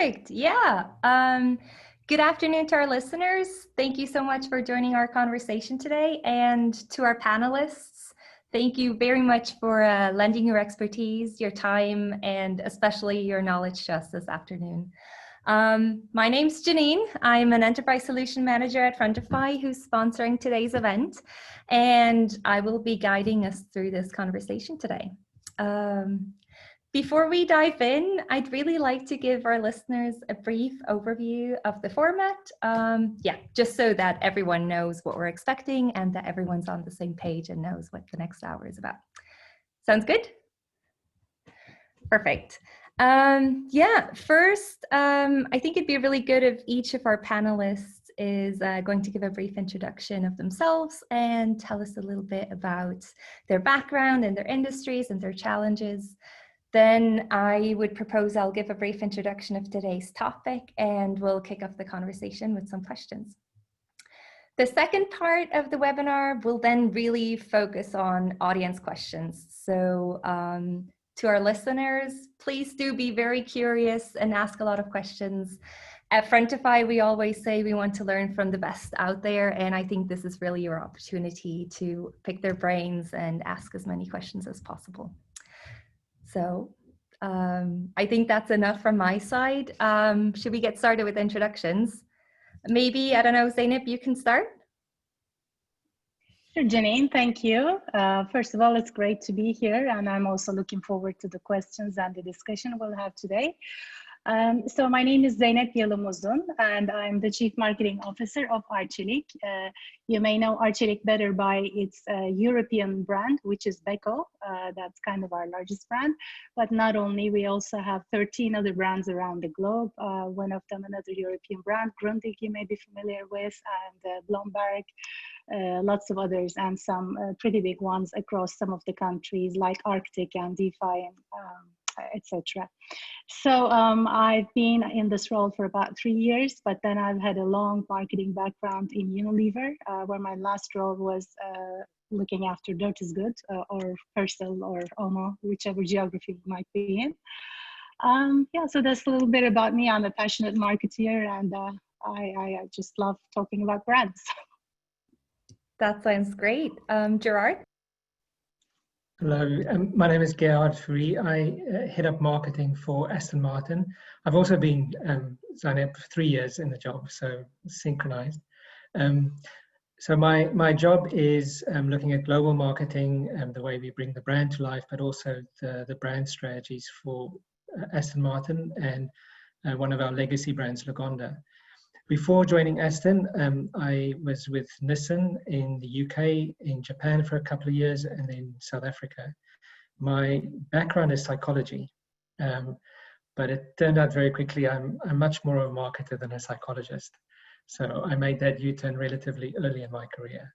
Perfect. Yeah. Good afternoon to our listeners. Thank you so much for joining our conversation today. And to our panelists, thank you very much for lending your expertise, your time, and especially your knowledge to us this afternoon. My name's Janine. I'm an Enterprise Solution Manager at Frontify who's sponsoring today's event, and I will be guiding us through this conversation today. Before we dive in, I'd really like to give our listeners a brief overview of the format. Just so that everyone knows what we're expecting and that everyone's on the same page and knows what the next hour is about. Sounds good? Perfect. First, I think it'd be really good if each of our panelists is going to give a brief introduction of themselves and tell us a little bit about their background and their industries and their challenges. Then I would propose I'll give a brief introduction of today's topic and we'll kick off the conversation with some questions. The second part of the webinar will then really focus on audience questions. So to our listeners, please do be very curious and ask a lot of questions. At Frontify, we always say we want to learn from the best out there, and I think this is really your opportunity to pick their brains and ask as many questions as possible. So I think that's enough from my side. Should we get started with introductions? Maybe, I don't know, Zeynep, you can start. Sure, Janine, thank you. First of all, it's great to be here, and I'm also looking forward to the questions and the discussion we'll have today. So my name is Zeynep Yalımuzun, and I'm the Chief Marketing Officer of Arçelik. You may know Arçelik better by its European brand, which is Beko. That's kind of our largest brand. But not only, we also have 13 other brands around the globe. One of them, another European brand, Grundig, you may be familiar with, and Blomberg, lots of others, and some pretty big ones across some of the countries like Arctic and DeFi and etc. So I've been in this role for about 3 years, but then I've had a long marketing background in Unilever, where my last role was looking after Dirt is Good or Persil or Omo, whichever geography you might be in. So that's a little bit about me. I'm a passionate marketeer, and I just love talking about brands. That sounds great. Gerard? Hello, my name is Gerald. I head up marketing for Aston Martin. I've also been Zeynep for 3 years in the job, so synchronized. So my job is looking at global marketing and the way we bring the brand to life, but also the brand strategies for Aston Martin and one of our legacy brands, Lagonda. Before joining Aston, I was with Nissan in the UK, in Japan for a couple of years, and then South Africa. My background is psychology, but it turned out very quickly I'm much more of a marketer than a psychologist. So I made that U-turn relatively early in my career.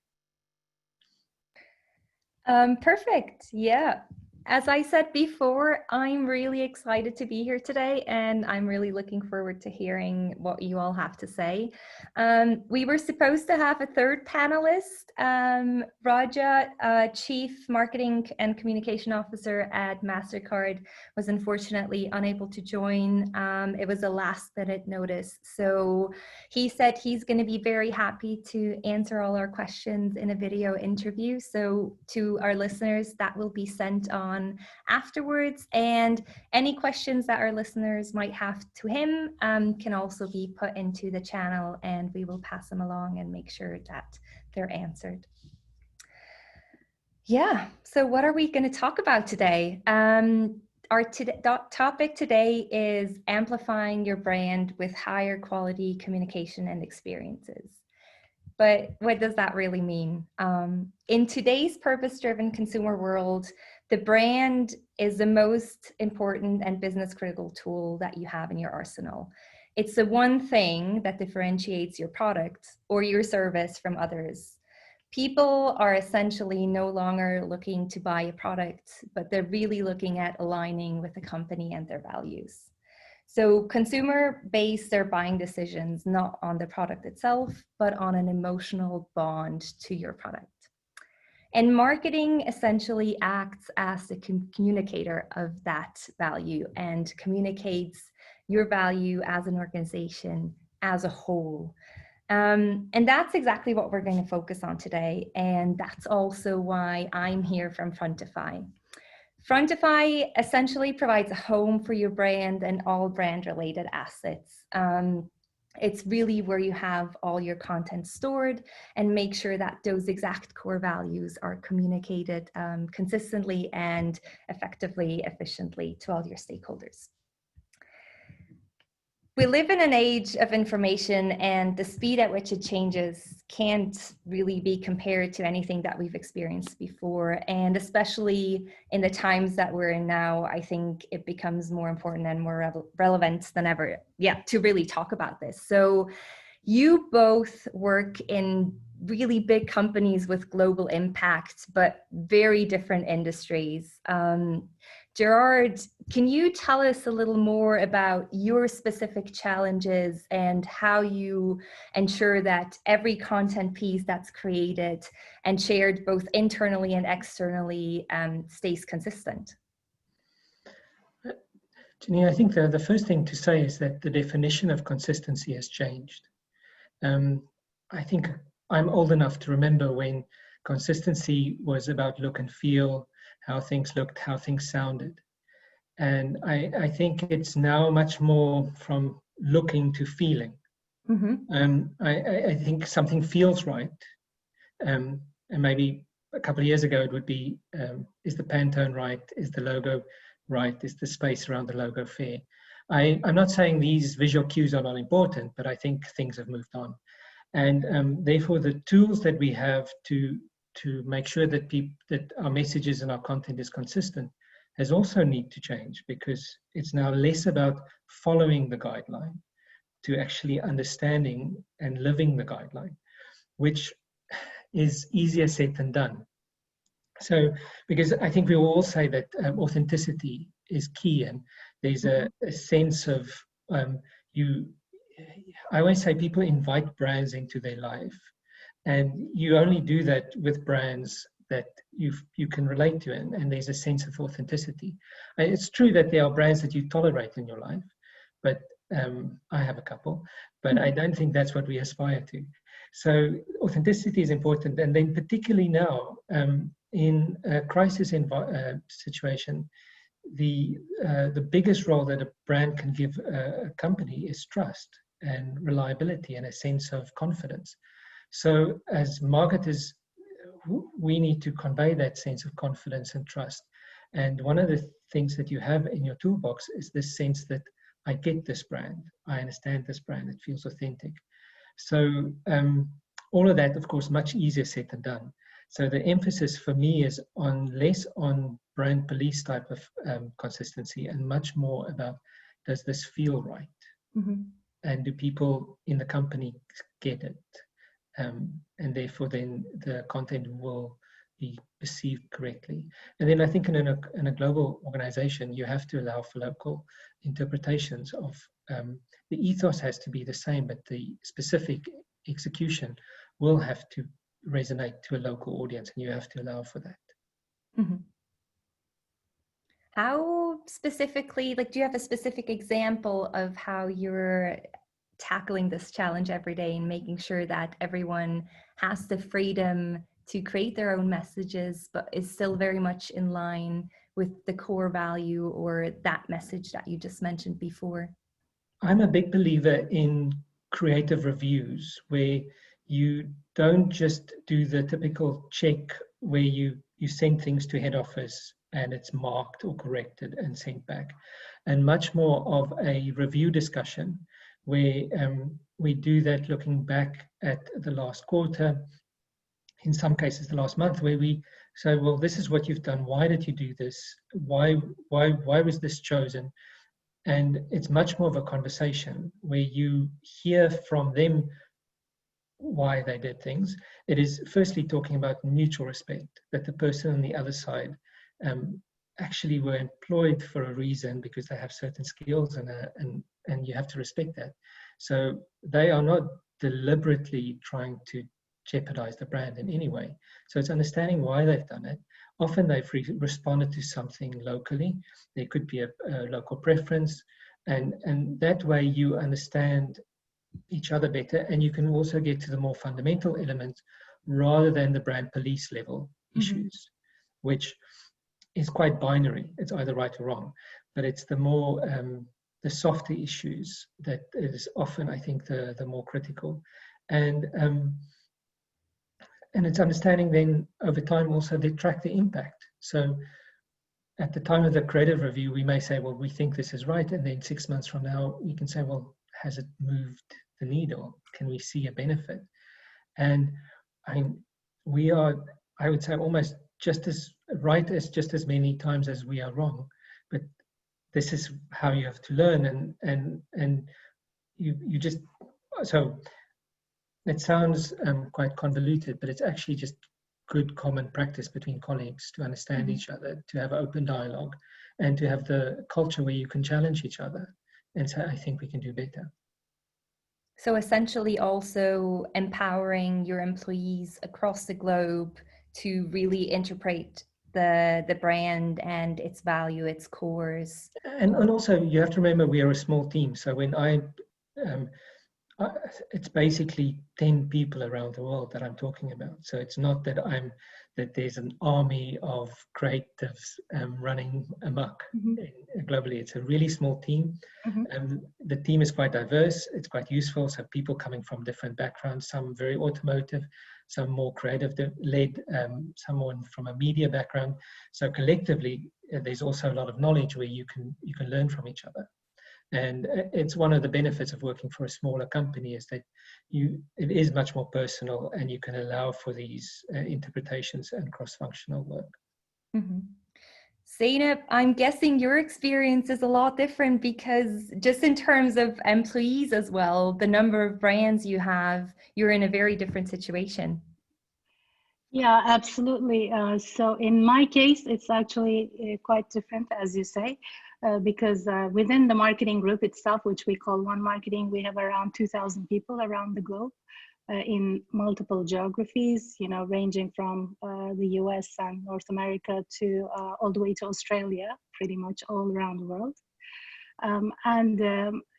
Perfect. Yeah. As I said before, I'm really excited to be here today, and I'm really looking forward to hearing what you all have to say. We were supposed to have a third panelist, Raja, Chief Marketing and Communication Officer at MasterCard, was unfortunately unable to join. It was a last-minute notice. So he said he's going to be very happy to answer all our questions in a video interview. So to our listeners, that will be sent on afterwards, and any questions that our listeners might have to him can also be put into the channel, and we will pass them along and make sure that they're answered. Yeah, so what are we going to talk about today? Our topic today is amplifying your brand with higher quality communication and experiences. But what does that really mean? In today's purpose-driven consumer world, the brand is the most important and business critical tool that you have in your arsenal. It's the one thing that differentiates your product or your service from others. People are essentially no longer looking to buy a product, but they're really looking at aligning with the company and their values. So consumer base their buying decisions not on the product itself, but on an emotional bond to your product. And marketing essentially acts as the communicator of that value and communicates your value as an organization as a whole. And that's exactly what we're going to focus on today. And that's also why I'm here from Frontify. Frontify essentially provides a home for your brand and all brand related assets. It's really where you have all your content stored and make sure that those exact core values are communicated consistently and effectively, efficiently to all your stakeholders. We live in an age of information, and the speed at which it changes can't really be compared to anything that we've experienced before. And especially in the times that we're in now, I think it becomes more important and more relevant than ever, to really talk about this. So you both work in really big companies with global impact, but very different industries. Gerard, can you tell us a little more about your specific challenges and how you ensure that every content piece that's created and shared both internally and externally stays consistent? Janine, I think the first thing to say is that the definition of consistency has changed. I think I'm old enough to remember when consistency was about look and feel, how things looked, how things sounded. And I think it's now much more from looking to feeling. Mm-hmm. I think something feels right. And maybe a couple of years ago, it would be, is the Pantone right? Is the logo right? Is the space around the logo fair? I'm not saying these visual cues are not important, but I think things have moved on. And therefore, the tools that we have to make sure that that our messages and our content is consistent has also need to change, because it's now less about following the guideline to actually understanding and living the guideline, which is easier said than done. So, because I think we all say that authenticity is key, and there's a sense of I always say people invite brands into their life, and you only do that with brands that you can relate to, and there's a sense of authenticity. It's true that there are brands that you tolerate in your life, but I have a couple, but I don't think that's what we aspire to. So authenticity is important, and then particularly now in a crisis situation, the biggest role that a brand can give a company is trust and reliability and a sense of confidence. So as marketers, we need to convey that sense of confidence and trust. And one of the things that you have in your toolbox is this sense that I get this brand, I understand this brand, it feels authentic. So all of that, of course, much easier said than done. So the emphasis for me is less on brand police type of consistency and much more about, does this feel right? Mm-hmm. And do people in the company get it? And therefore then the content will be perceived correctly. And then I think in a global organization, you have to allow for local interpretations of the ethos has to be the same, but the specific execution will have to resonate to a local audience, and you have to allow for that. Mm-hmm. How specifically, do you have a specific example of how you're tackling this challenge every day and making sure that everyone has the freedom to create their own messages, but is still very much in line with the core value or that message that you just mentioned before? I'm a big believer in creative reviews, where you don't just do the typical check where you send things to head office and it's marked or corrected and sent back, and much more of a review discussion where we do that looking back at the last quarter, in some cases the last month, where we say, well, this is what you've done, why did you do this, why was this chosen? And it's much more of a conversation where you hear from them why they did things. It is firstly talking about mutual respect, that the person on the other side actually were employed for a reason because they have certain skills, and you have to respect that. So they are not deliberately trying to jeopardize the brand in any way. So it's understanding why they've done it. Often they've responded to something locally. There could be a local preference. And that way you understand each other better, and you can also get to the more fundamental elements rather than the brand police level issues, which is quite binary. It's either right or wrong, but it's the more the softer issues that is often, I think, the more critical. And it's understanding then over time also they track the impact. So at the time of the creative review, we may say, well, we think this is right. And then 6 months from now, we can say, well, has it moved the needle? Can we see a benefit? And we are, I would say, almost just as right as just as many times as we are wrong. But this is how you have to learn. And you just, so it sounds quite convoluted, but it's actually just good common practice between colleagues to understand each other, to have open dialogue, and to have the culture where you can challenge each other and say, I think we can do better. So essentially also empowering your employees across the globe to really interpret the brand and its value, its cores. And also you have to remember we are a small team. So when it's basically 10 people around the world that I'm talking about. So it's not that there's an army of creatives running amok globally. It's a really small team. The team is quite diverse. It's quite useful. So people coming from different backgrounds, some very automotive, some more creative led, someone from a media background. So collectively, there's also a lot of knowledge where you can learn from each other. And it's one of the benefits of working for a smaller company is that it is much more personal, and you can allow for these interpretations and cross-functional work. Zeynep, I'm guessing your experience is a lot different because just in terms of employees as well, the number of brands you have, you're in a very different situation. Yeah, absolutely. So in my case, it's actually quite different, as you say, because within the marketing group itself, which we call One Marketing, we have around 2,000 people around the globe in multiple geographies, ranging from the US and North America to all the way to Australia, pretty much all around the world.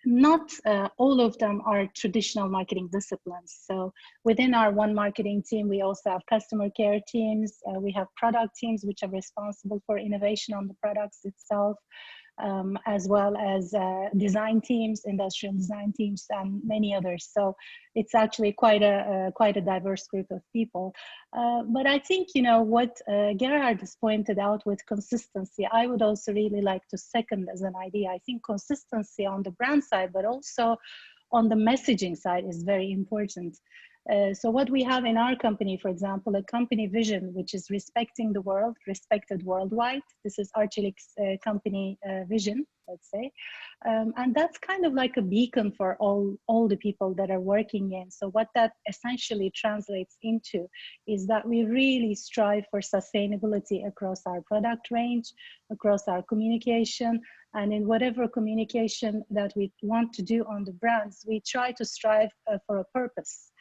Not all of them are traditional marketing disciplines. So within our One Marketing team, we also have customer care teams. We have product teams, which are responsible for innovation on the products itself, as well as design teams, industrial design teams, and many others. So it's actually quite a diverse group of people. But I think, what Gerard has pointed out with consistency, I would also really like to second as an idea. I think consistency on the brand side, but also on the messaging side is very important. So what we have in our company, for example, a company vision, which is respecting the world, respected worldwide. This is Arçelik's company vision, let's say. And that's kind of like a beacon for all the people that are working in. So what that essentially translates into is that we really strive for sustainability across our product range, across our communication, and in whatever communication that we want to do on the brands, we try to strive for a purpose.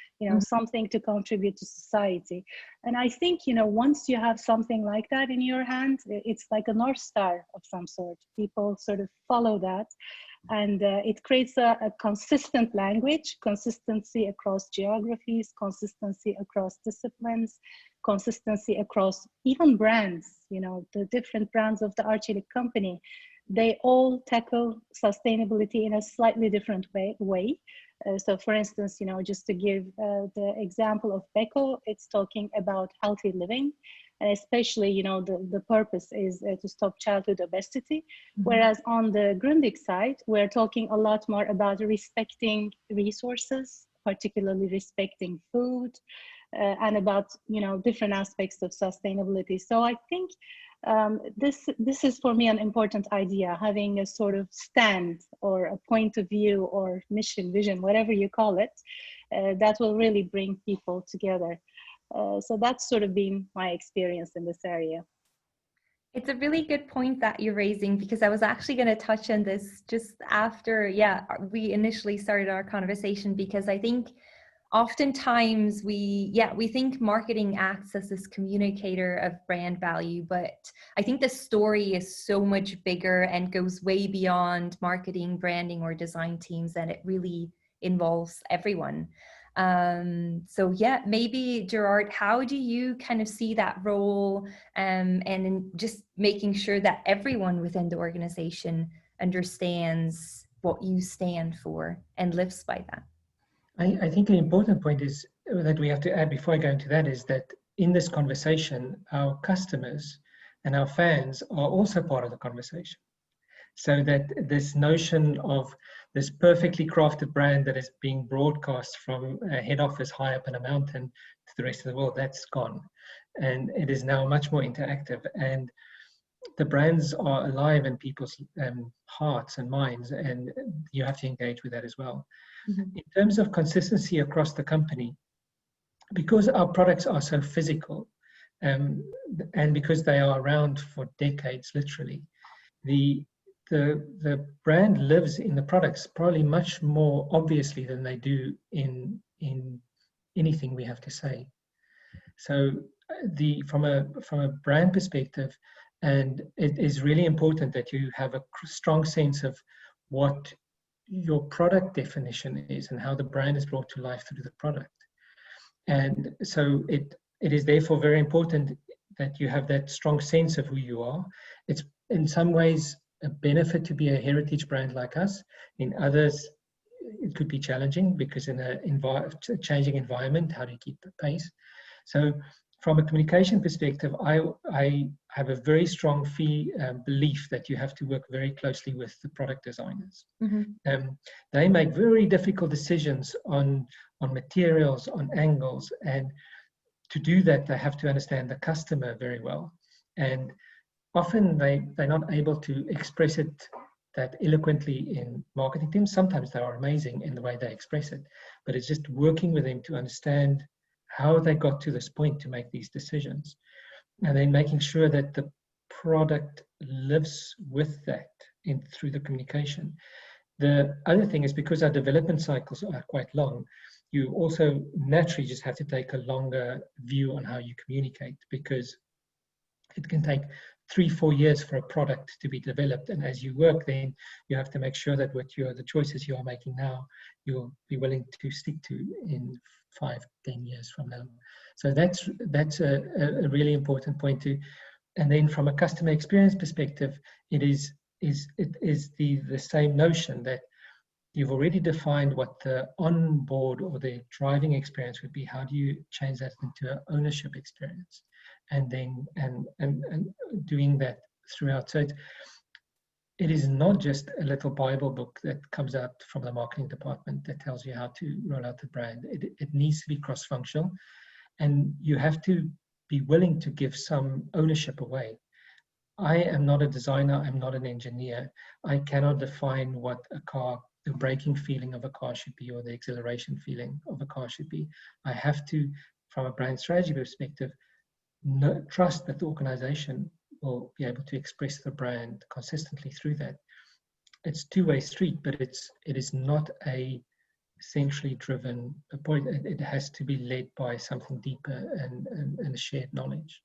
Something to contribute to society. And I think, once you have something like that in your hand, it's like a North Star of some sort. People sort of follow that. And it creates a consistent language, consistency across geographies, consistency across disciplines, consistency across even brands, the different brands of the Arçelik company. They all tackle sustainability in a slightly different way. So for instance, just to give the example of Beko, it's talking about healthy living. And especially, the purpose is to stop childhood obesity. Whereas on the Grundig side, we're talking a lot more about respecting resources, particularly respecting food, and about, different aspects of sustainability. So I think this is for me an important idea, having a sort of stand or a point of view or mission, vision, whatever you call it, that will really bring people together. So that's sort of been my experience in this area. It's a really good point that you're raising, because I was actually going to touch on this just after, we initially started our conversation, because I think oftentimes we think marketing acts as this communicator of brand value, but I think the story is so much bigger and goes way beyond marketing, branding, or design teams, and it really involves everyone. So yeah, maybe Gerard, how do you kind of see that role, and in just making sure that everyone within the organization understands what you stand for and lives by that? I think an important point is that we have to add before I go into that is that in this conversation, our customers and our fans are also part of the conversation. So that this notion of this perfectly crafted brand that is being broadcast from a head office high up in a mountain to the rest of the world, that's gone. And it is now much more interactive. And the brands are alive in people's hearts and minds, and you have to engage with that as well. In terms of consistency across the company, because our products are so physical, and because they are around for decades, literally, the brand lives in the products probably much more obviously than they do in anything we have to say. So from a brand perspective, and it is really important that you have a strong sense of what your product definition is and how the brand is brought to life through the product. And so it is therefore very important that you have that strong sense of who you are. It's in some ways a benefit to be a heritage brand like us. In others, it could be challenging because in a changing environment, how do you keep the pace? So from a communication perspective, I have a very strong belief that you have to work very closely with the product designers. They make very difficult decisions on materials, on angles, and to do that, they have to understand the customer very well. And often they're not able to express it that eloquently in marketing teams. Sometimes they are amazing in the way they express it, but it's just working with them to understand how they got to this point to make these decisions, and then making sure that the product lives with that through the communication. The other thing is because our development cycles are quite long, you also naturally just have to take a longer view on how you communicate, because it can take 3-4 years for a product to be developed, and as you work, then you have to make sure that the choices you are making now, you'll be willing to stick to in 5-10 years from now. So that's a really important point too. And then from a customer experience perspective, it is the same notion that you've already defined what the onboard or the driving experience would be. How do you change that into an ownership experience? And then and doing that throughout. So it is not just a little Bible book that comes out from the marketing department that tells you how to roll out the brand. It needs to be cross-functional, and you have to be willing to give some ownership away. I am not a designer, I'm not an engineer. I cannot define what the braking feeling of a car should be or the acceleration feeling of a car should be. I have to, from a brand strategy perspective, trust that the organization will be able to express the brand consistently through that. It's a two-way street, but it is not a centrally driven point. It has to be led by something deeper and a shared knowledge.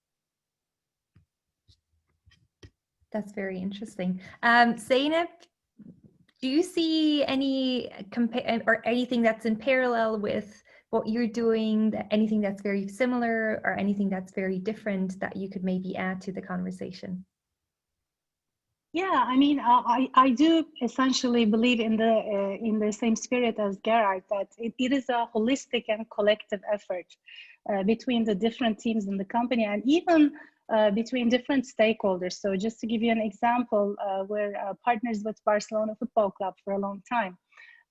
That's very interesting. Zeynep, do you see any or anything that's in parallel with what you're doing, anything that's very similar or anything that's very different that you could maybe add to the conversation? Yeah, I mean, I do essentially believe in the same spirit as Gerald, that it is a holistic and collective effort between the different teams in the company, and even between different stakeholders. So just to give you an example, we're partners with Barcelona Football Club for a long time.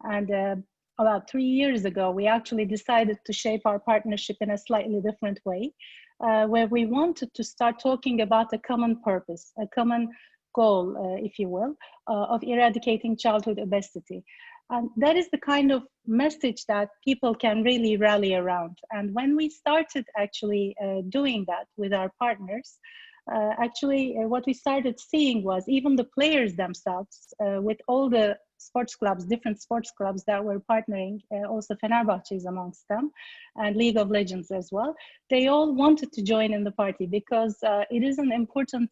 And about 3 years ago, we actually decided to shape our partnership in a slightly different way, where we wanted to start talking about a common purpose, a common goal, if you will, of eradicating childhood obesity. And that is the kind of message that people can really rally around. And when we started actually doing that with our partners, what we started seeing was even the players themselves, with all the sports clubs, different sports clubs that were partnering, also Fenerbahce is amongst them, and League of Legends as well. They all wanted to join in the party because it is an important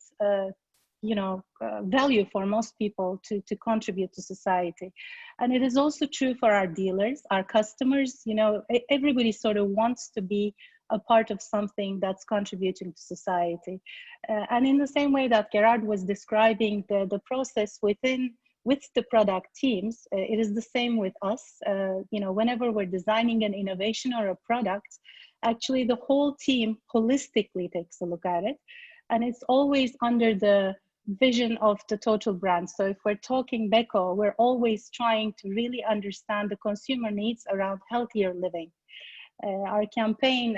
value for most people to contribute to society. And it is also true for our dealers, our customers. Everybody sort of wants to be a part of something that's contributing to society. And in the same way that Gerard was describing the process with the product teams, it is the same with us. Whenever we're designing an innovation or a product, actually the whole team holistically takes a look at it. And it's always under the vision of the total brand. So if we're talking Beko, we're always trying to really understand the consumer needs around healthier living. Our campaign,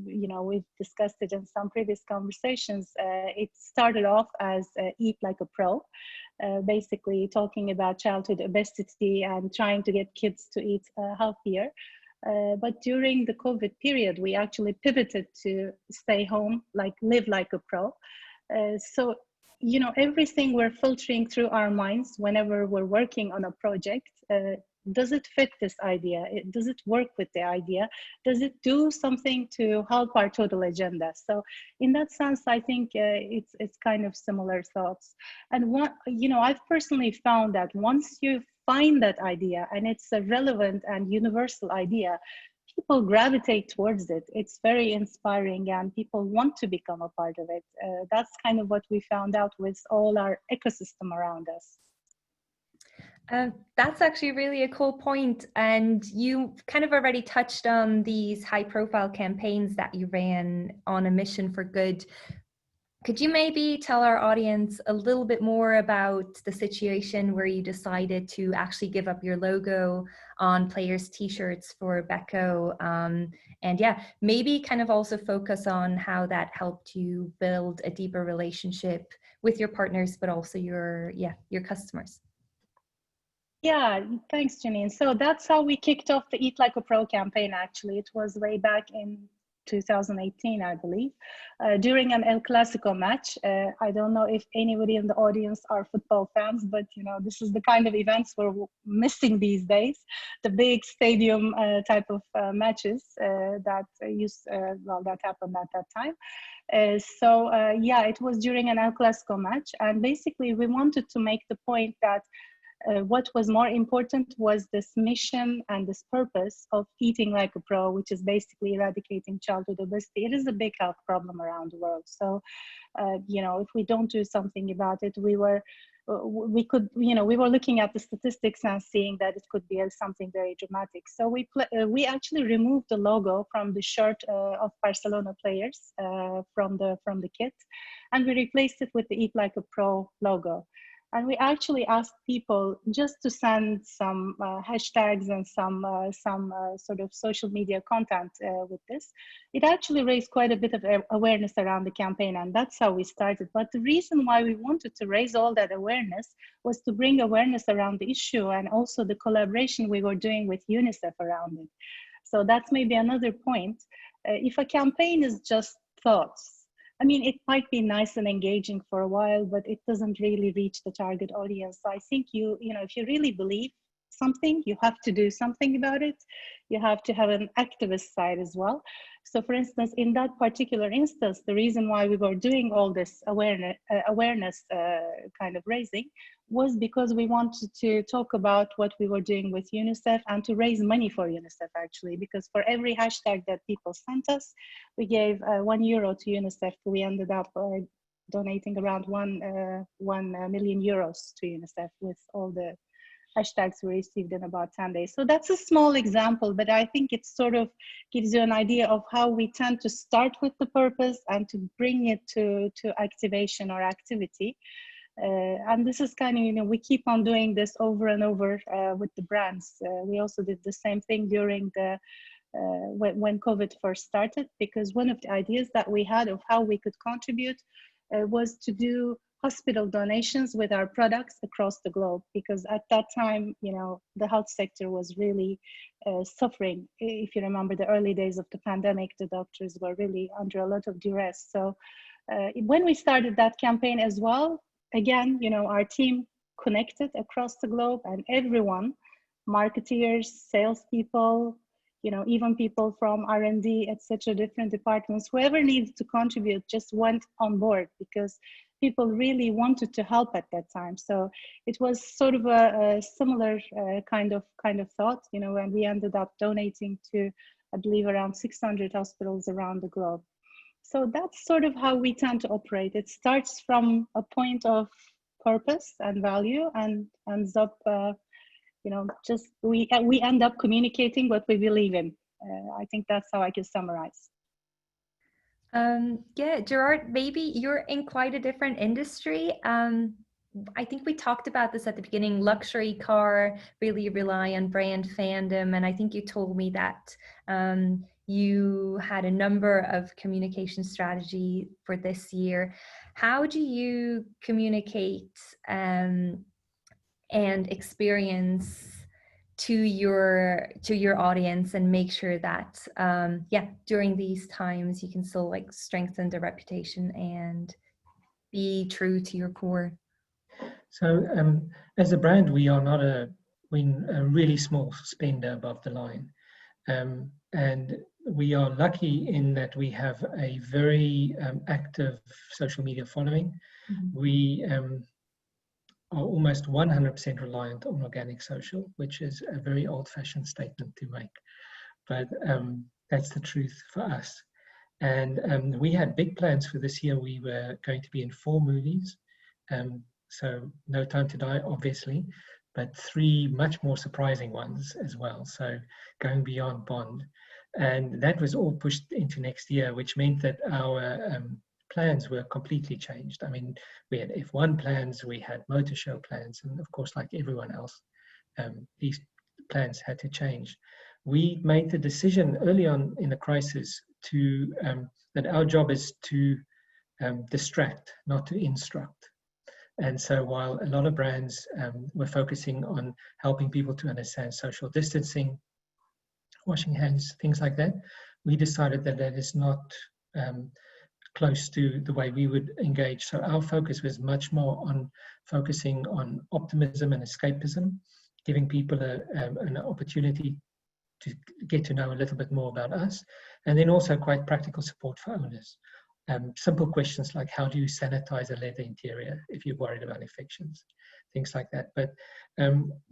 we've discussed it in some previous conversations. It started off as Eat Like a Pro, basically talking about childhood obesity and trying to get kids to eat healthier. But during the COVID period, we actually pivoted to stay home, live like a pro. So everything we're filtering through our minds whenever we're working on a project. Does it fit this idea? Does it work with the idea? Does it do something to help our total agenda? So in that sense, I think it's kind of similar thoughts. And I've personally found that once you find that idea and it's a relevant and universal idea, people gravitate towards it. It's very inspiring and people want to become a part of it. That's kind of what we found out with all our ecosystem around us. That's actually really a cool point. And you kind of already touched on these high profile campaigns that you ran on a mission for good. Could you maybe tell our audience a little bit more about the situation where you decided to actually give up your logo on players' t-shirts for Beko? And yeah, maybe kind of also focus on how that helped you build a deeper relationship with your partners, but also your customers. Yeah, thanks, Janine. So that's how we kicked off the Eat Like a Pro campaign, actually. It was way back in 2018, I believe, during an El Clasico match. I don't know if anybody in the audience are football fans, but this is the kind of events we're missing these days, the big stadium type of matches that happened at that time. It was during an El Clasico match, and basically we wanted to make the point that what was more important was this mission and this purpose of eating like a pro, which is basically eradicating childhood obesity. It is a big health problem around the world. So, if we don't do something about it, we were looking at the statistics and seeing that it could be something very dramatic. So we actually removed the logo from the shirt of Barcelona players from the kit, and we replaced it with the Eat Like a Pro logo. And we actually asked people just to send some hashtags and some sort of social media content with this. It actually raised quite a bit of awareness around the campaign, and that's how we started. But the reason why we wanted to raise all that awareness was to bring awareness around the issue and also the collaboration we were doing with UNICEF around it. So that's maybe another point. If a campaign is just thoughts, I mean, it might be nice and engaging for a while, but it doesn't really reach the target audience. So I think if you really believe something, you have to do something about it. You have to have an activist side as well. So for instance, in that particular instance, the reason why we were doing all this awareness kind of raising was because we wanted to talk about what we were doing with UNICEF and to raise money for UNICEF, actually, because for every hashtag that people sent us, we gave €1 to UNICEF. We ended up donating around 1 million euros to UNICEF with all the hashtags we received in about 10 days. So that's a small example, but I think it sort of gives you an idea of how we tend to start with the purpose and to bring it to activation or activity. And this is kind of, we keep on doing this over and over with the brands. We also did the same thing during the when COVID first started, because one of the ideas that we had of how we could contribute was to do hospital donations with our products across the globe, because at that time, the health sector was really suffering. If you remember the early days of the pandemic, the doctors were really under a lot of duress. So when we started that campaign as well, again, our team connected across the globe, and everyone, marketeers, salespeople, even people from R&D, etc., different departments, whoever needed to contribute just went on board, because people really wanted to help at that time. So it was sort of a similar kind of thought, when we ended up donating to, I believe, around 600 hospitals around the globe. So that's sort of how we tend to operate. It starts from a point of purpose and value, and ends up, just we end up communicating what we believe in. I think that's how I can summarize. Yeah, Gerard, maybe you're in quite a different industry. I think we talked about this at the beginning. Luxury car really rely on brand fandom, and I think you told me that you had a number of communication strategy for this year. How do you communicate and experience to your audience, and make sure that during these times you can still like strengthen the reputation and be true to your core? So as a brand, we are not a really small spender above the line, and we are lucky in that we have a very active social media following. Mm-hmm. We are almost 100% reliant on organic social, which is a very old-fashioned statement to make, but that's the truth for us. And we had big plans for this year. We were going to be in 4 movies, so No Time to Die, obviously, but 3 much more surprising ones as well, so going beyond Bond. And that was all pushed into next year, which meant that our plans were completely changed. I mean, we had F1 plans, we had motor show plans, and of course, like everyone else, these plans had to change. We made the decision early on in the crisis to that our job is to distract, not to instruct. And so while a lot of brands were focusing on helping people to understand social distancing, washing hands, things like that, we decided that that is not close to the way we would engage. So our focus was much more on focusing on optimism and escapism, giving people an opportunity to get to know a little bit more about us, and then also quite practical support for owners. Simple questions like, how do you sanitize a leather interior if you're worried about infections, things like that. But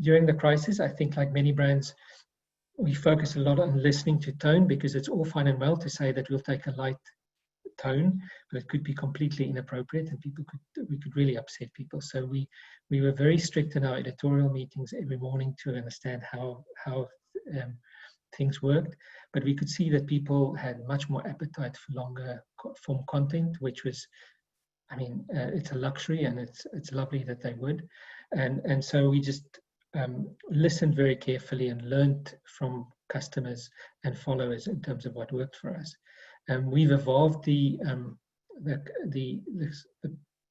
during the crisis, I think like many brands, we focus a lot on listening to tone, because it's all fine and well to say that we'll take a light tone, but it could be completely inappropriate, and we could really upset people. So we were very strict in our editorial meetings every morning to understand how things worked, but we could see that people had much more appetite for longer form content, which was, I mean, it's a luxury, and it's lovely that they would, and so we just listened very carefully and learned from customers and followers in terms of what worked for us. We've evolved the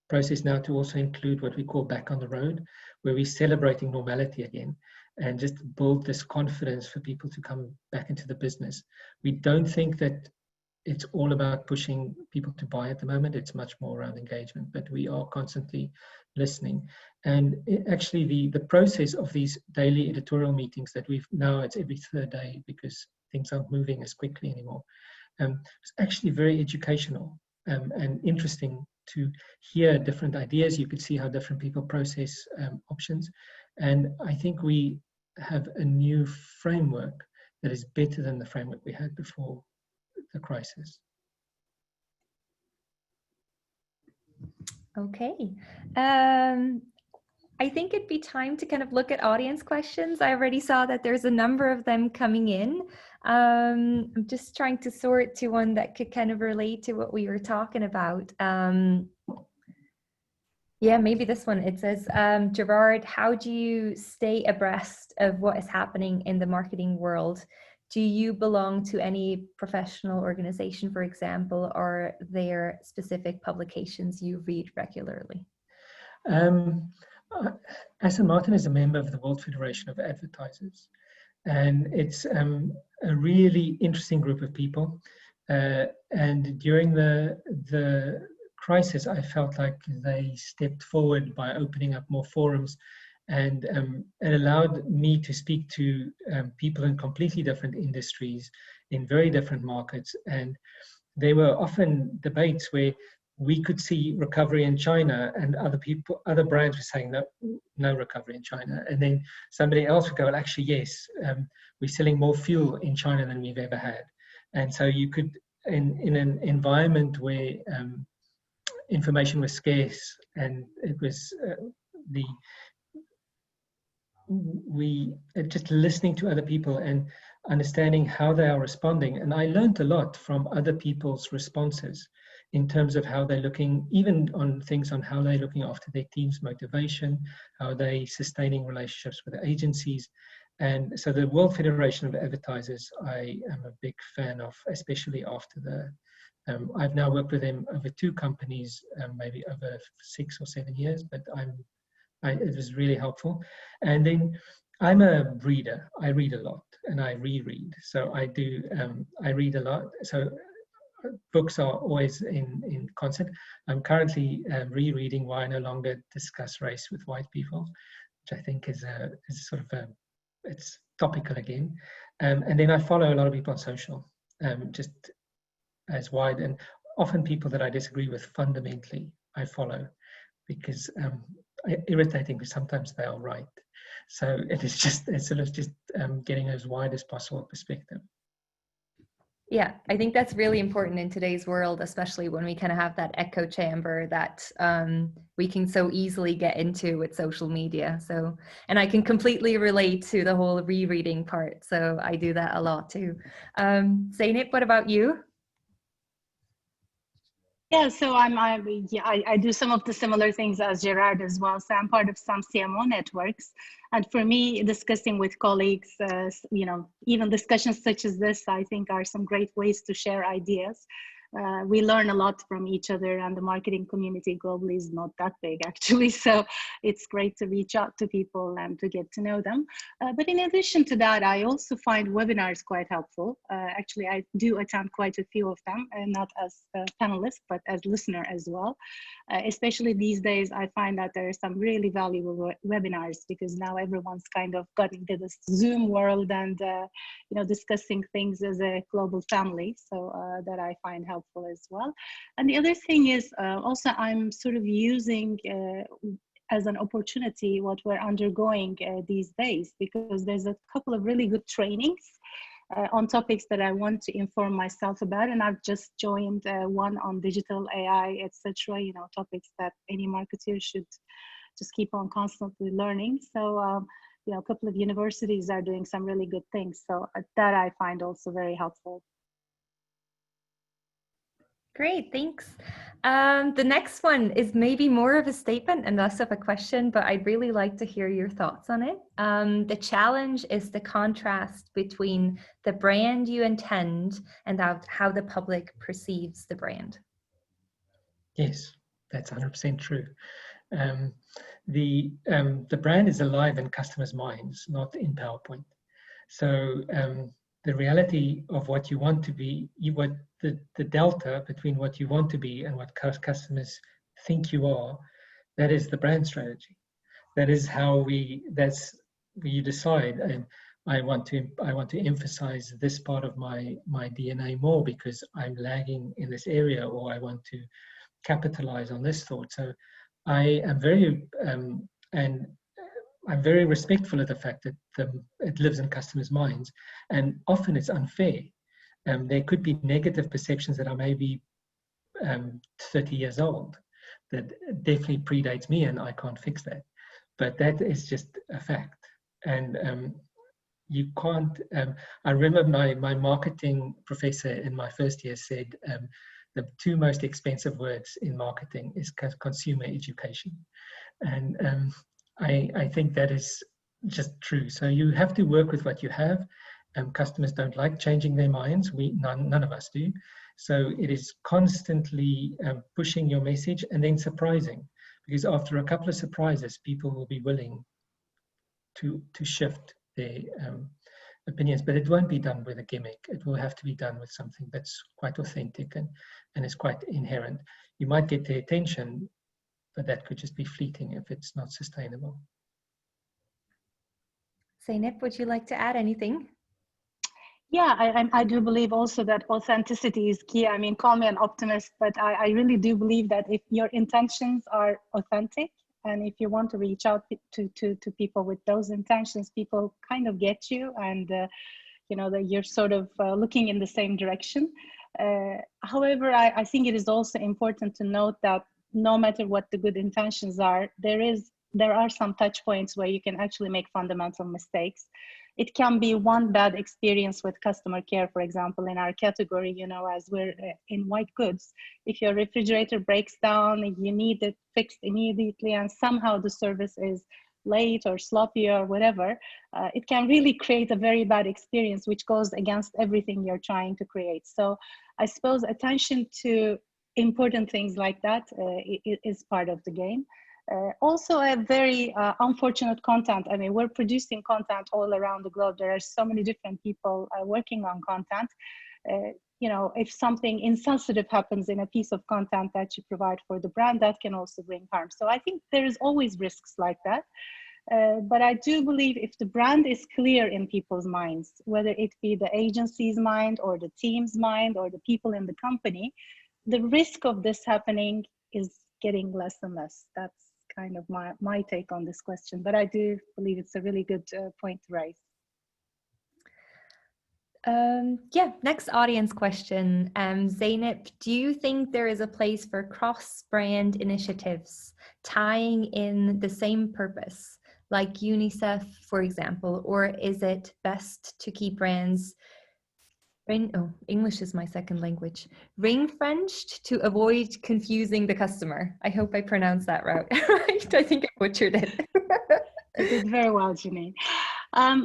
process now to also include what we call back on the road, where we're celebrating normality again, and just build this confidence for people to come back into the business. We don't think that it's all about pushing people to buy at the moment. It's much more around engagement, but we are constantly listening. And actually the process of these daily editorial meetings that it's every 3rd day, because things aren't moving as quickly anymore. It's actually very educational and interesting to hear different ideas. You could see how different people process options. And I think we have a new framework that is better than the framework we had before the crisis. Okay. I think it'd be time to kind of look at audience questions. I already saw that there's a number of them coming in. I'm just trying to sort to one that could kind of relate to what we were talking about. Yeah, maybe this one. It says, Gerard, how do you stay abreast of what is happening in the marketing world? Do you belong to any professional organization, for example, or there specific publications you read regularly? Aston Martin is a member of the World Federation of Advertisers, and it's a really interesting group of people. And during the crisis, I felt like they stepped forward by opening up more forums, and it allowed me to speak to people in completely different industries, in very different markets. And there were often debates where we could see recovery in China, and other brands were saying no recovery in China. And then somebody else would go, well, actually, yes, we're selling more fuel in China than we've ever had. And so you could, in an environment where information was scarce, and it was just listening to other people and understanding how they are responding. And I learned a lot from other people's responses in terms of how they're looking, even on things on how they're looking after their team's motivation, how they sustaining relationships with the agencies. And so the World Federation of Advertisers, I am a big fan of, especially after I've now worked with them over 2 companies, maybe over 6 or 7 years, but it was really helpful. And then I'm a reader. I read a lot, and I reread. So I read a lot. So books are always in concept. I'm currently rereading Why I No Longer Discuss Race with White People, which I think is sort of it's topical again. And then I follow a lot of people on social, just as wide, and often people that I disagree with fundamentally, I follow, because irritating, because sometimes they are right. So it's sort of just getting as wide as possible perspective. Yeah, I think that's really important in today's world, especially when we kind of have that echo chamber that we can so easily get into with social media. So, and I can completely relate to the whole rereading part. So I do that a lot too. Zeynep, what about you? Yeah, so I do some of the similar things as Gerard as well. So I'm part of some CMO networks, and for me, discussing with colleagues, even discussions such as this, I think are some great ways to share ideas. We learn a lot from each other, and the marketing community globally is not that big actually. So it's great to reach out to people and to get to know them. But in addition to that, I also find webinars quite helpful. Actually, I do attend quite a few of them, and not as a panelist, but as listener as well. Especially these days, I find that there are some really valuable webinars, because now everyone's kind of got into this Zoom world and discussing things as a global family. So that I find helpful as well. And the other thing is also I'm sort of using as an opportunity what we're undergoing these days, because there's a couple of really good trainings on topics that I want to inform myself about, and I've just joined one on digital AI, etc. Topics that any marketer should just keep on constantly learning. So a couple of universities are doing some really good things, so that I find also very helpful. Great, thanks. The next one is maybe more of a statement and less of a question, but I'd really like to hear your thoughts on it. The challenge is the contrast between the brand you intend and how the public perceives the brand. Yes, that's 100% true. The brand is alive in customers' minds, not in PowerPoint. So the reality of what you want to be, the delta between what you want to be and what customers think you are, that is the brand strategy. That is how that's where you decide. And I want to emphasize this part of my DNA more because I'm lagging in this area, or I want to capitalize on this thought. So I am very and I'm very respectful of the fact that it lives in customers' minds, and often it's unfair. There could be negative perceptions that are maybe 30 years old that definitely predates me, and I can't fix that. But that is just a fact. And you can't, I remember my marketing professor in my first year said, the 2 most expensive words in marketing is consumer education. And I think that is just true. So you have to work with what you have. Customers don't like changing their minds. None of us do. So it is constantly pushing your message and then surprising, because after a couple of surprises, people will be willing to shift their opinions, but it won't be done with a gimmick. It will have to be done with something that's quite authentic and is quite inherent. You might get the attention, but that could just be fleeting if it's not sustainable. Zeynep, would you like to add anything? Yeah, I do believe also that authenticity is key. I mean, call me an optimist, but I really do believe that if your intentions are authentic, and if you want to reach out to people with those intentions, people kind of get you, and you know that you're sort of looking in the same direction. However, I think it is also important to note that no matter what the good intentions are, there are some touch points where you can actually make fundamental mistakes. It can be one bad experience with customer care, for example, in our category, you know, as we're in white goods. If your refrigerator breaks down and you need it fixed immediately and somehow the service is late or sloppy or whatever, it can really create a very bad experience, which goes against everything you're trying to create. So I suppose attention to important things like that is part of the game. Also a very unfortunate content. I mean, we're producing content all around the globe. There are so many different people working on content. You know, if something insensitive happens in a piece of content that you provide for the brand, that can also bring harm. So I think there is always risks like that. But I do believe if the brand is clear in people's minds, whether it be the agency's mind or the team's mind or the people in the company, the risk of this happening is getting less and less. That's kind of my take on this question, but I do believe it's a really good point to raise. Yeah, next audience question. Zeynep, do you think there is a place for cross-brand initiatives tying in the same purpose, like UNICEF, for example, or is it best to keep brands English is my second language, ring-fenced to avoid confusing the customer? I hope I pronounced that right. I think I butchered it. You did very well, Janine.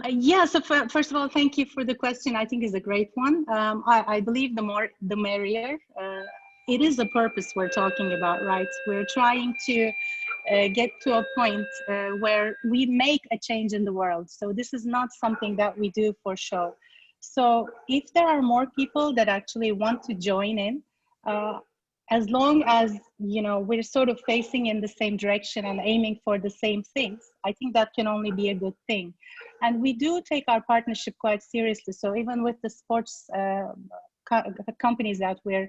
Yeah, so first of all, thank you for the question. I think is a great one. I believe the more, the merrier. It is a purpose we're talking about, right? We're trying to get to a point where we make a change in the world. So this is not something that we do for show. So if there are more people that actually want to join in, as long as, you know, we're sort of facing in the same direction and aiming for the same things, I think that can only be a good thing. And we do take our partnership quite seriously. So even with the sports companies that we're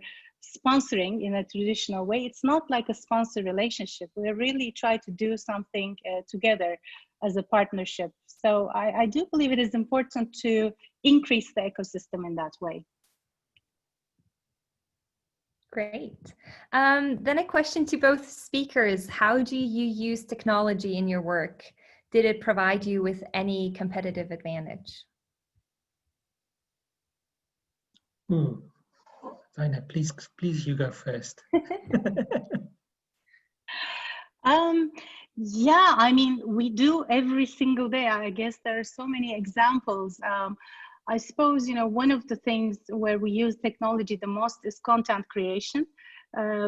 sponsoring in a traditional way, it's not like a sponsor relationship. We really try to do something together as a partnership. So I do believe it is important to increase the ecosystem in that way. Great. Then a question to both speakers. How do you use technology in your work? Did it provide you with any competitive advantage? Zeynep, please you go first. Yeah, I mean, we do every single day. I guess there are so many examples. I suppose, you know, one of the things where we use technology the most is content creation,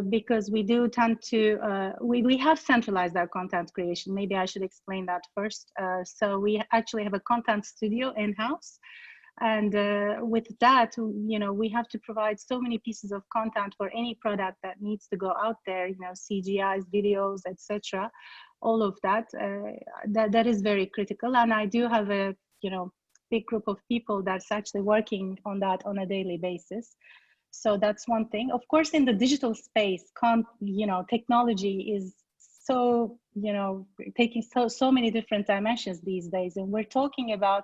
because we do tend to, we have centralized our content creation. Maybe I should explain that first. So we actually have a content studio in-house. And with that, you know, we have to provide so many pieces of content for any product that needs to go out there, you know, CGIs, videos, etc. All of that, that is very critical. And I do have a, you know, big group of people that's actually working on that on a daily basis. So that's one thing. Of course, in the digital space, you know, technology is so, you know, taking so many different dimensions these days. And we're talking about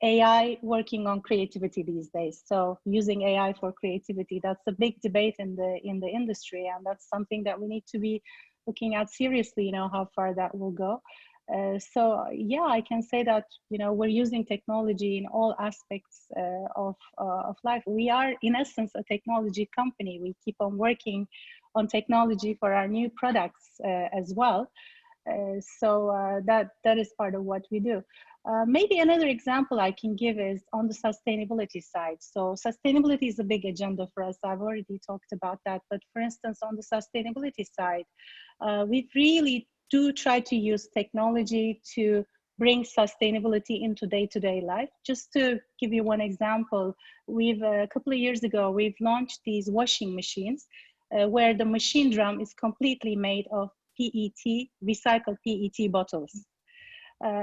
AI working on creativity these days. So using AI for creativity, that's a big debate in the industry. And that's something that we need to be looking at seriously, you know, how far that will go. So yeah, I can say that, you know, we're using technology in all aspects of life. We are, in essence, a technology company. We keep on working on technology for our new products as well. So that is part of what we do. Maybe another example I can give is on the sustainability side. So sustainability is a big agenda for us. I've already talked about that. But for instance, on the sustainability side, we really do try to use technology to bring sustainability into day-to-day life. Just to give you one example, we've a couple of years ago, we've launched these washing machines where the machine drum is completely made of PET, recycled PET bottles.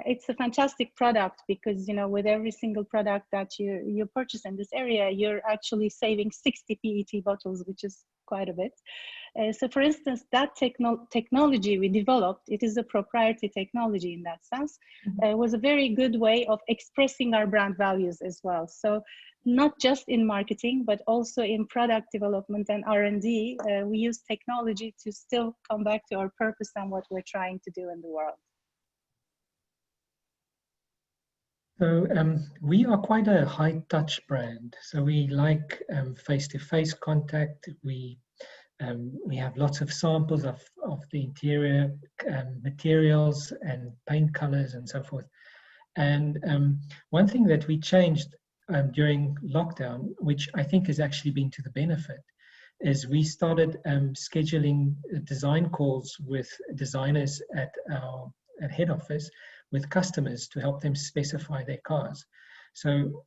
It's a fantastic product because, you know, with every single product that you purchase in this area, you're actually saving 60 PET bottles, which is quite a bit. So for instance, that technology we developed, it is a proprietary technology in that sense, was a very good way of expressing our brand values as well. So not just in marketing, but also in product development and R&D, we use technology to still come back to our purpose and what we're trying to do in the world. So we are quite a high touch brand. So we like face-to-face contact. We have lots of samples of the interior materials and paint colors and so forth. And one thing that we changed during lockdown, which I think has actually been to the benefit, is we started scheduling design calls with designers at head office with customers to help them specify their cars. So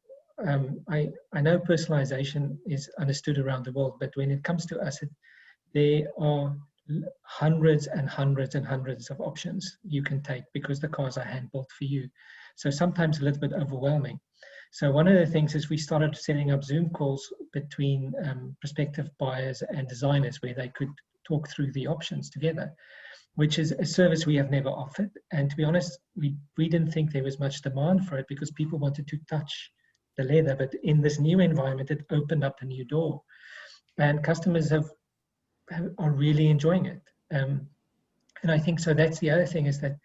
I know personalization is understood around the world, but when it comes to us, there are hundreds and hundreds and hundreds of options you can take because the cars are hand built for you. So sometimes a little bit overwhelming. So one of the things is we started setting up Zoom calls between prospective buyers and designers where they could talk through the options together, which is a service we have never offered. And to be honest, we didn't think there was much demand for it because people wanted to touch the leather. But in this new environment, it opened up a new door. And customers are really enjoying it. And I think so that's the other thing is that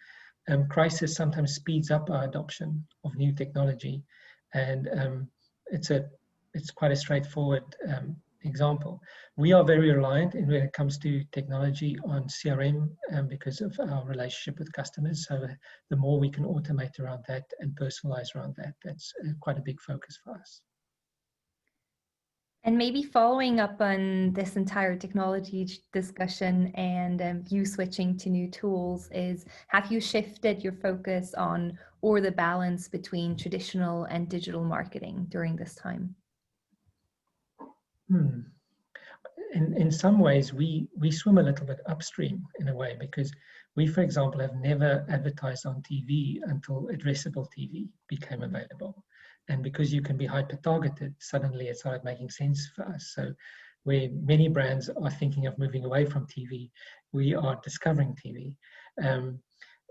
crisis sometimes speeds up our adoption of new technology. And it's quite a straightforward example. We are very reliant when it comes to technology on CRM because of our relationship with customers. So the more we can automate around that and personalize around that, that's quite a big focus for us. And maybe following up on this entire technology discussion and you switching to new tools is, have you shifted your focus on or the balance between traditional and digital marketing during this time? In some ways, we swim a little bit upstream in a way because we, for example, have never advertised on TV until addressable TV became available. And because you can be hyper-targeted, suddenly it started making sense for us. So where many brands are thinking of moving away from TV, we are discovering TV.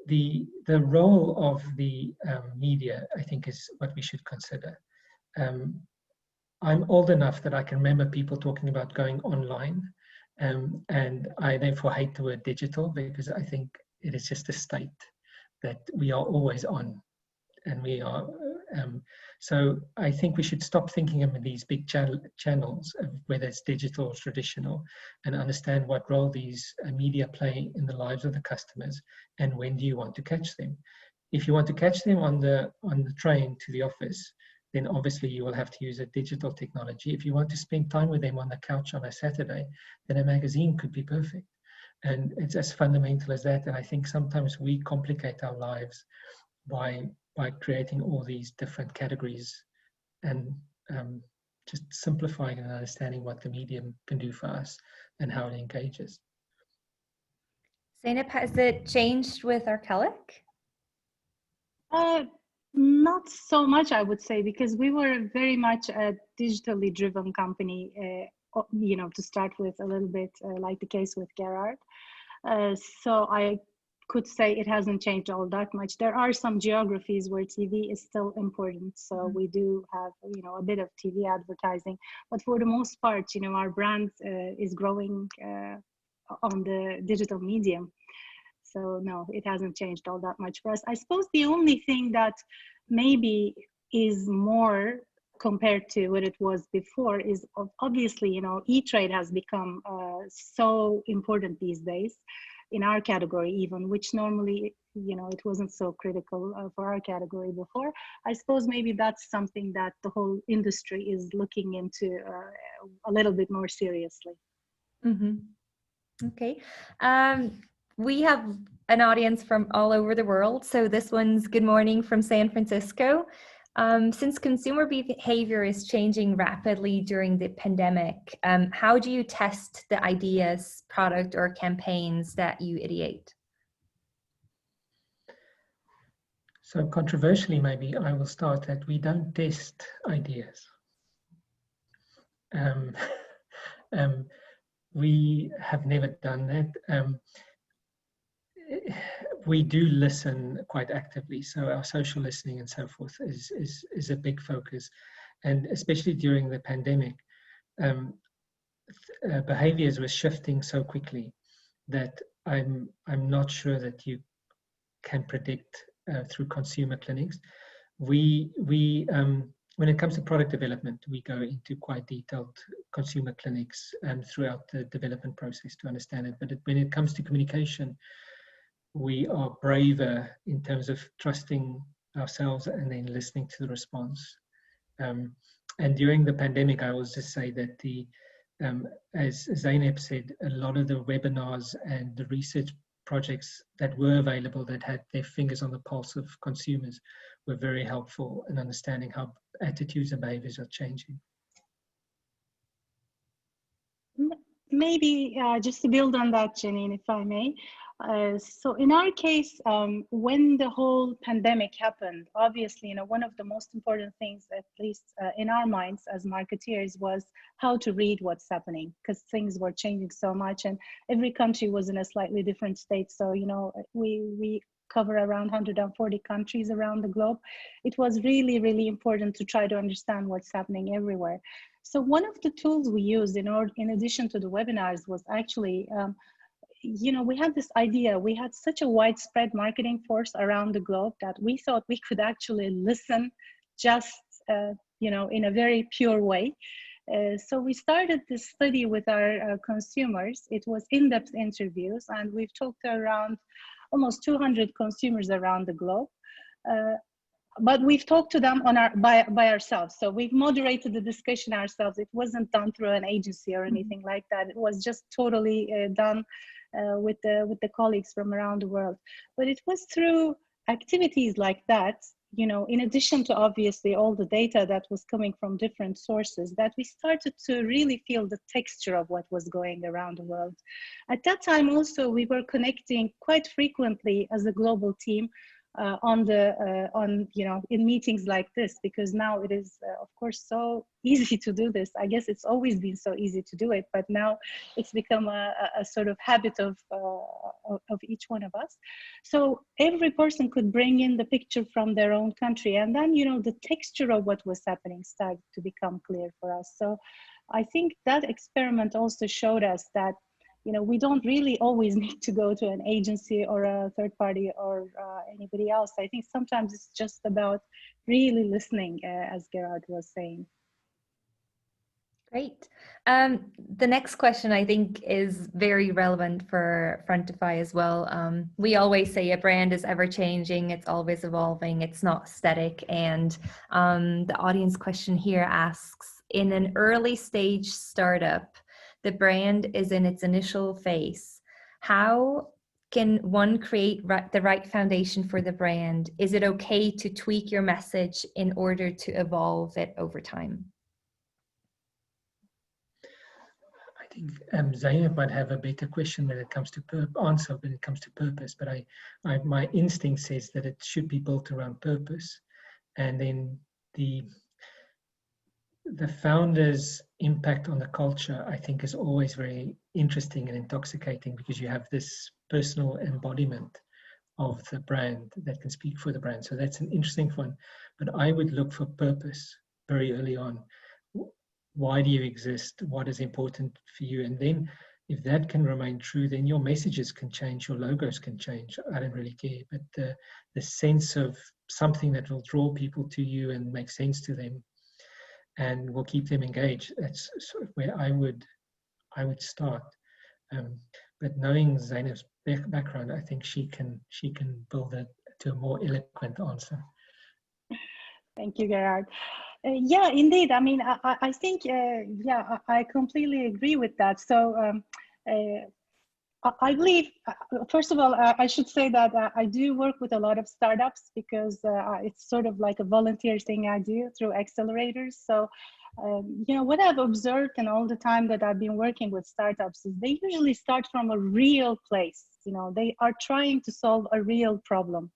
The role of the media, I think, is what we should consider. I'm old enough that I can remember people talking about going online, and I therefore hate the word digital because I think it is just a state that we are always on, and we are. So I think we should stop thinking of these big channels, whether it's digital or traditional, and understand what role these media play in the lives of the customers, and when do you want to catch them. If you want to catch them on the train to the office, then obviously you will have to use a digital technology. If you want to spend time with them on the couch on a Saturday, then a magazine could be perfect. And it's as fundamental as that. And I think sometimes we complicate our lives by creating all these different categories and just simplifying and understanding what the medium can do for us and how it engages. Zeynep, has it changed with Archelic? Not so much, I would say, because we were very much a digitally driven company, you know, to start with a little bit like the case with Gerald. So I could say it hasn't changed all that much. There are some geographies where TV is still important. So we do have, you know, a bit of TV advertising, but for the most part, you know, our brand is growing on the digital medium. So no, it hasn't changed all that much for us. I suppose the only thing that maybe is more compared to what it was before is obviously, you know, e-trade has become so important these days in our category even, which normally, you know, it wasn't so critical for our category before. I suppose maybe that's something that the whole industry is looking into a little bit more seriously. Okay. we have an audience from all over the world. So this one's good morning from San Francisco. Since consumer behavior is changing rapidly during the pandemic, how do you test the ideas, product, or campaigns that you ideate? So controversially, maybe I will start that we don't test ideas. We have never done that. We do listen quite actively, so our social listening and so forth is a big focus, and especially during the pandemic, behaviors were shifting so quickly that I'm not sure that you can predict through consumer clinics. When it comes to product development, we go into quite detailed consumer clinics throughout the development process to understand it. But when it comes to communication, we are braver in terms of trusting ourselves and then listening to the response. And during the pandemic, I will just say that as Zeynep said, a lot of the webinars and the research projects that were available that had their fingers on the pulse of consumers were very helpful in understanding how attitudes and behaviors are changing. Maybe just to build on that, Janine, if I may. So in our case, when the whole pandemic happened, obviously, one of the most important things, at least in our minds as marketeers, was how to read what's happening, because things were changing so much and every country was in a slightly different state. So, we cover around 140 countries around the globe. It was really, really important to try to understand what's happening everywhere. So one of the tools we used in addition to the webinars was actually, we had this idea. We had such a widespread marketing force around the globe that we thought we could actually listen just, in a very pure way. So we started this study with our consumers. It was in-depth interviews, and we've talked to around almost 200 consumers around the globe. But we've talked to them by ourselves. So we've moderated the discussion ourselves. It wasn't done through an agency or anything like that. It was just totally done with the colleagues from around the world. But it was through activities like that, in addition to obviously all the data that was coming from different sources, that we started to really feel the texture of what was going around the world. At that time also, we were connecting quite frequently as a global team in meetings like this, because now it is of course so easy to do this. I guess it's always been so easy to do it, but now it's become a sort of habit of each one of us. So every person could bring in the picture from their own country, and then the texture of what was happening started to become clear for us. So I think that experiment also showed us that we don't really always need to go to an agency or a third party or anybody else. I think sometimes it's just about really listening, as Gerald was saying. Great. The next question I think is very relevant for Frontify as well. We always say a brand is ever changing, it's always evolving, it's not static. And the audience question here asks, in an early stage startup, the brand is in its initial phase. How can one create the right foundation for the brand? Is it okay to tweak your message in order to evolve it over time? I think Zeynep might have a better question when it comes to answer when it comes to purpose, but my instinct says that it should be built around purpose, and then the founder's impact on the culture, I think, is always very interesting and intoxicating, because you have this personal embodiment of the brand that can speak for the brand. So that's an interesting one. But I would look for purpose very early on. Why do you exist? What is important for you? And then if that can remain true, then your messages can change, your logos can change. I don't really care. But the sense of something that will draw people to you and make sense to them and will keep them engaged. That's sort of where I would start. But knowing Zeynep's background, I think she can build it to a more eloquent answer. Thank you, Gerard. Yeah, indeed. I mean, I think, I completely agree with that. So I believe, first of all, I should say that I do work with a lot of startups because it's sort of like a volunteer thing I do through accelerators. So, what I've observed in all the time that I've been working with startups is they usually start from a real place. They are trying to solve a real problem.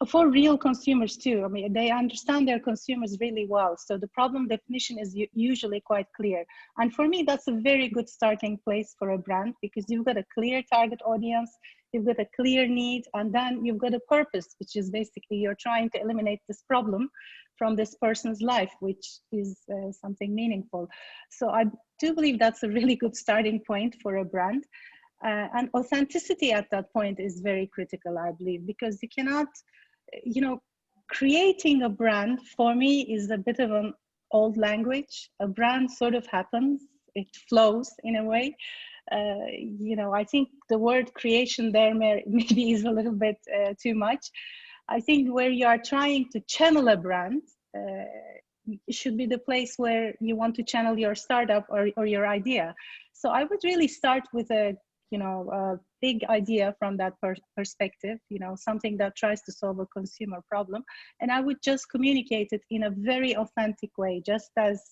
For real consumers too. I mean, they understand their consumers really well. So the problem definition is usually quite clear. And for me, that's a very good starting place for a brand because you've got a clear target audience, you've got a clear need, and then you've got a purpose, which is basically you're trying to eliminate this problem from this person's life, which is something meaningful. So I do believe that's a really good starting point for a brand. And authenticity at that point is very critical, I believe, because you cannot, creating a brand for me is a bit of an old language. A brand sort of happens, it flows in a way. I think the word creation there maybe is a little bit too much. I think where you are trying to channel a brand, it should be the place where you want to channel your startup or your idea. So I would really start with a big idea from that perspective, something that tries to solve a consumer problem. And I would just communicate it in a very authentic way, just as,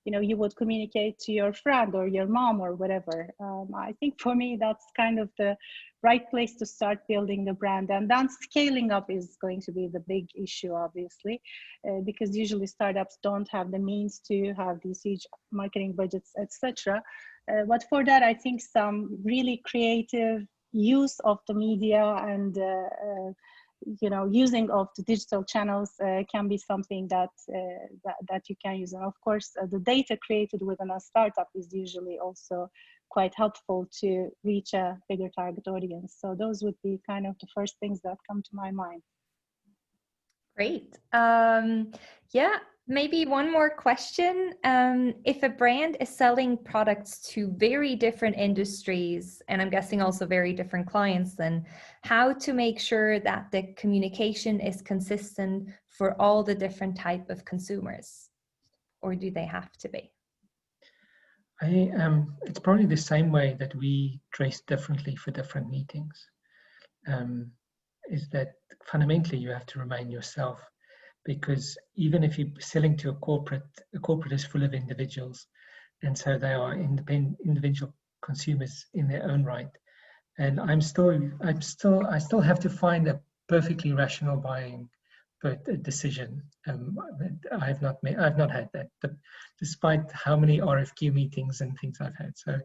you would communicate to your friend or your mom or whatever. I think for me, that's kind of the right place to start building the brand. And then scaling up is going to be the big issue, obviously, because usually startups don't have the means to have these huge marketing budgets, etc. But for that, I think some really creative use of the media and using of the digital channels can be something that you can use. And of course, the data created within a startup is usually also quite helpful to reach a bigger target audience. So those would be kind of the first things that come to my mind. Great. Yeah, maybe one more question. If a brand is selling products to very different industries, and I'm guessing also very different clients, then how to make sure that the communication is consistent for all the different type of consumers, or do they have to be? It's probably the same way that we dress differently for different meetings. Is that fundamentally you have to remain yourself, because even if you're selling to a corporate is full of individuals, and so they are individual consumers in their own right. And I still have to find a perfectly rational buying decision. I've not had that, but despite how many RFQ meetings and things I've had, so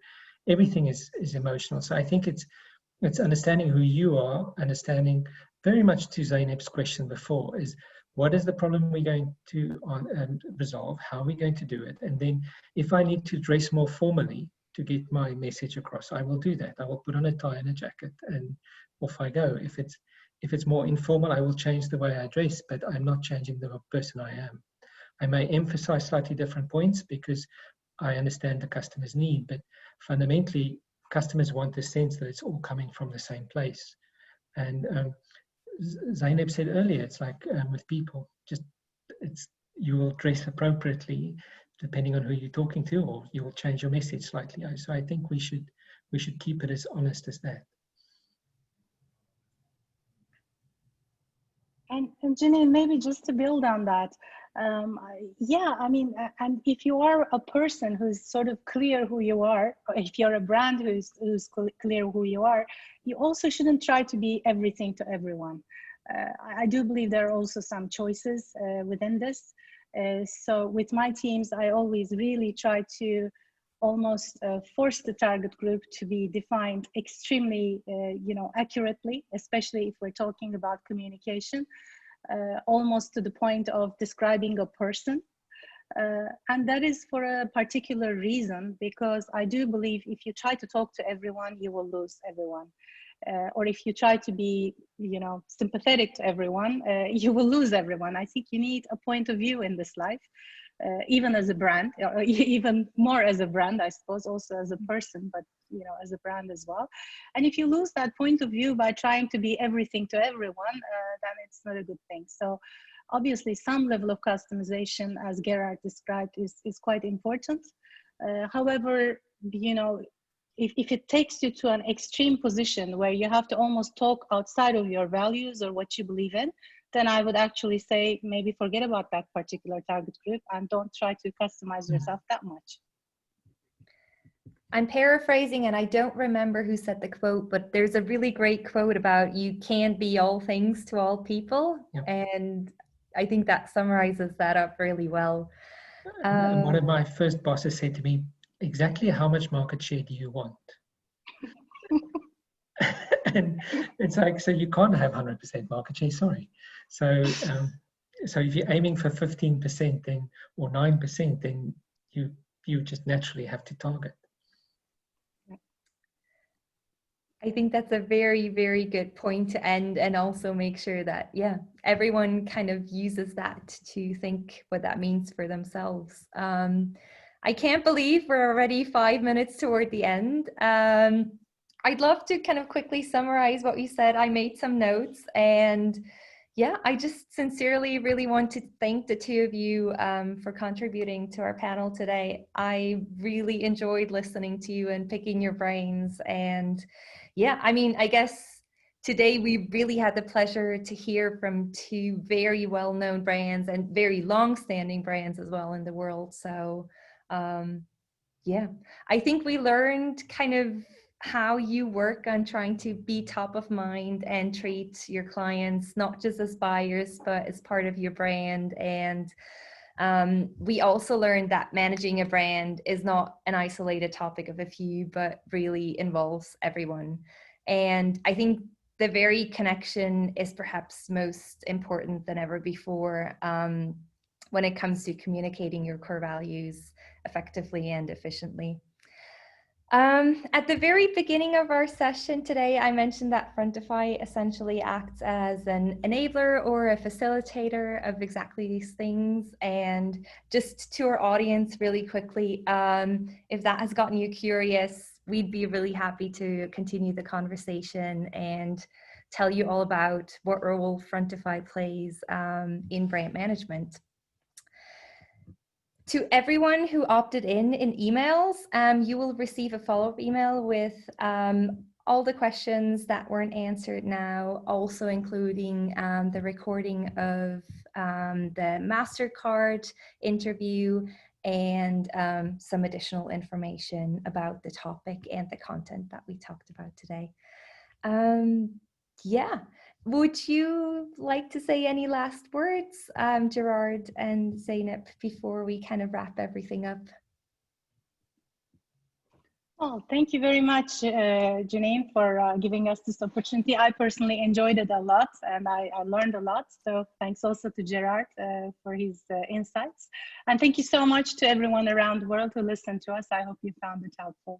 everything is emotional. So I think it's understanding who you are, understanding very much to Zainab's question before is, what is the problem we're going to resolve? How are we going to do it? And then if I need to dress more formally to get my message across, I will do that. I will put on a tie and a jacket and off I go. If it's more informal, I will change the way I dress, but I'm not changing the person I am. I may emphasize slightly different points because I understand the customer's need, but fundamentally, customers want the sense that it's all coming from the same place. And Zainab said earlier, it's like with people, you will dress appropriately depending on who you're talking to, or you will change your message slightly. So I think we should keep it as honest as that. And Janine, maybe just to build on that, yeah, I mean, and if you are a person who's sort of clear who you are, or if you're a brand who's clear who you are, you also shouldn't try to be everything to everyone. I do believe there are also some choices within this. So with my teams, I always really try to almost force the target group to be defined extremely, accurately, especially if we're talking about communication, almost to the point of describing a person. And that is for a particular reason, because I do believe if you try to talk to everyone, you will lose everyone. Or if you try to be, sympathetic to everyone, you will lose everyone. I think you need a point of view in this life. Even as a brand, or even more as a brand, I suppose, also as a person, but as a brand as well. And if you lose that point of view by trying to be everything to everyone, then it's not a good thing. So obviously some level of customization, as Gerard described, is quite important. However, if it takes you to an extreme position where you have to almost talk outside of your values or what you believe in, then I would actually say maybe forget about that particular target group and don't try to customize yourself that much. I'm paraphrasing and I don't remember who said the quote, but there's a really great quote about you can't be all things to all people. Yep. And I think that summarizes that up really well. And one of my first bosses said to me, exactly how much market share do you want? And it's like, so you can't have 100% market share, sorry. So so if you're aiming for 15% then, or 9%, then you just naturally have to target. I think that's a very, very good point to end, and also make sure that, yeah, everyone kind of uses that to think what that means for themselves. I can't believe we're already 5 minutes toward the end. I'd love to kind of quickly summarize what we said. I made some notes, and yeah, I just sincerely really want to thank the two of you for contributing to our panel today. I really enjoyed listening to you and picking your brains. And yeah, I mean, I guess today we really had the pleasure to hear from two very well-known brands and very long-standing brands as well in the world. So yeah, I think we learned kind of how you work on trying to be top of mind and treat your clients not just as buyers but as part of your brand. And we also learned that managing a brand is not an isolated topic of a few, but really involves everyone. And I think the very connection is perhaps most important than ever before when it comes to communicating your core values effectively and efficiently. At the very beginning of our session today, I mentioned that Frontify essentially acts as an enabler or a facilitator of exactly these things. And just to our audience really quickly, if that has gotten you curious, we'd be really happy to continue the conversation and tell you all about what role Frontify plays in brand management. To everyone who opted in emails, you will receive a follow-up email with all the questions that weren't answered now, also including the recording of the MasterCard interview and some additional information about the topic and the content that we talked about today. Yeah. Would you like to say any last words, Gerard and Zeynep, before we kind of wrap everything up? Well, thank you very much, Janine, for giving us this opportunity. I personally enjoyed it a lot, and I learned a lot. So thanks also to Gerard for his insights. And thank you so much to everyone around the world who listened to us. I hope you found it helpful.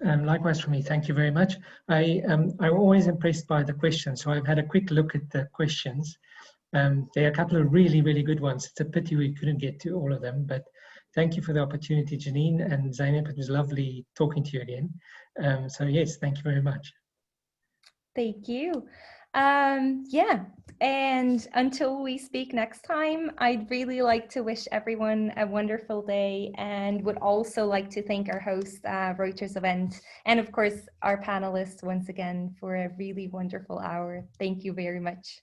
Likewise for me, thank you very much. I'm always impressed by the questions, so I've had a quick look at the questions. There are a couple of really, really good ones. It's a pity we couldn't get to all of them, but thank you for the opportunity, Janine and Zeynep. It was lovely talking to you again. So yes, thank you very much. Thank you. Yeah, and until we speak next time, I'd really like to wish everyone a wonderful day, and would also like to thank our host, Reuters Event, and of course our panelists once again for a really wonderful hour. Thank you very much.